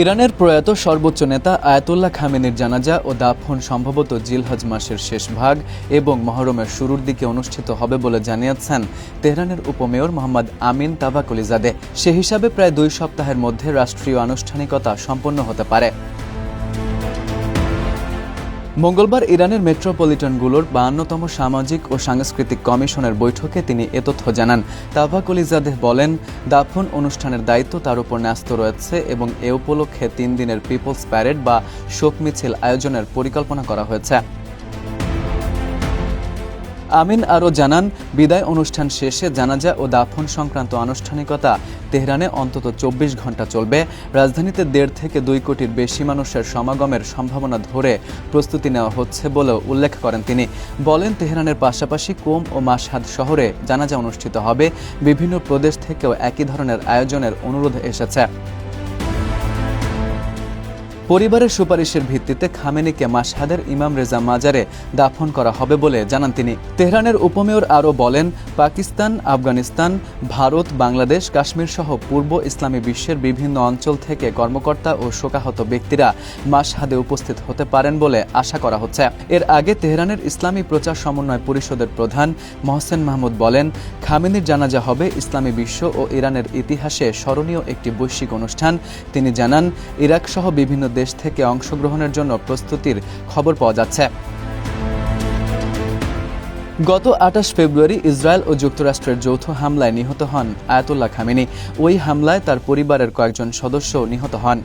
ইরানের প্রয়াত সর্বোচ্চ নেতা আয়াতুল্লাহ খামেনির জানাজা ও দাফন সম্ভবত জিলহজ মাসের শেষ ভাগ এবং মহরমের শুরুর দিকে অনুষ্ঠিত হবে বলে জানিয়েছেন তেহরানের উপমেয়র মোহাম্মদ আমিন তাভাকুলিজাদে। সে হিসাবে প্রায় 2 সপ্তাহের মধ্যে রাষ্ট্রীয় আনুষ্ঠানিকতা সম্পন্ন হতে পারে। মঙ্গলবার ইরানের মেট্রোপলিটনগুলোর 52তম সামাজিক ও সাংস্কৃতিক কমিশনের বৈঠকে তিনি এ তথ্য জানান। তাভাকুলিজাদেহ বলেন, দাফন অনুষ্ঠানের দায়িত্ব তার উপর ন্যস্ত রয়েছে এবং এ উপলক্ষে 3 দিনের পিপলস প্যারেড বা শোক মিছিল আয়োজনের পরিকল্পনা করা হয়েছে। আমিন আরও জানান, বিদায় অনুষ্ঠান শেষে জানাজা ও দাফন সংক্রান্ত আনুষ্ঠানিকতা তেহরানে অন্তত 24 ঘণ্টা চলবে। রাজধানীতে 1.5 থেকে 2 কোটির বেশি মানুষের সমাগমের সম্ভাবনা ধরে প্রস্তুতি নেওয়া হচ্ছে বলেও উল্লেখ করেন তিনি। বলেন, তেহরানের পাশাপাশি কোম ও মাশহাদ শহরে জানাজা অনুষ্ঠিত হবে। বিভিন্ন প্রদেশ থেকেও একই ধরনের আয়োজনের অনুরোধ এসেছে। পরিবারের সুপারিশের ভিত্তিতে খামেনিকে মাশহাদের ইমাম রেজা মাজারে দাফন করা হবে বলে জানান তিনি। তেহরানের উপমেয়র আরও বলেন, পাকিস্তান, আফগানিস্তান, ভারত, বাংলাদেশ, কাশ্মীর সহ পূর্ব ইসলামী বিশ্বের বিভিন্ন অঞ্চল থেকে কর্মকর্তা ও শোকাহত ব্যক্তিরা মাশহাদে উপস্থিত হতে পারেন বলে আশা করা হচ্ছে। এর আগে তেহরানের ইসলামী প্রচার সমন্বয় পরিষদের প্রধান মহসেন মাহমুদ বলেন, খামেনির জানাজা হবে ইসলামী বিশ্ব ও ইরানের ইতিহাসে স্মরণীয় একটি বৈশ্বিক অনুষ্ঠান। তিনি জানান, ইরাক সহ বিভিন্ন দেশ থেকে অংশগ্রহণের জন্য প্রস্তুতির খবর পাওয়া যাচ্ছে। গত 28 ফেব্রুয়ারি ইসরায়েল ও যুক্তরাষ্ট্রের যৌথ হামলায় নিহত হন আয়াতুল্লাহ খামেনি। ওই হামলায় তার পরিবারের কয়েকজন সদস্য নিহত হন।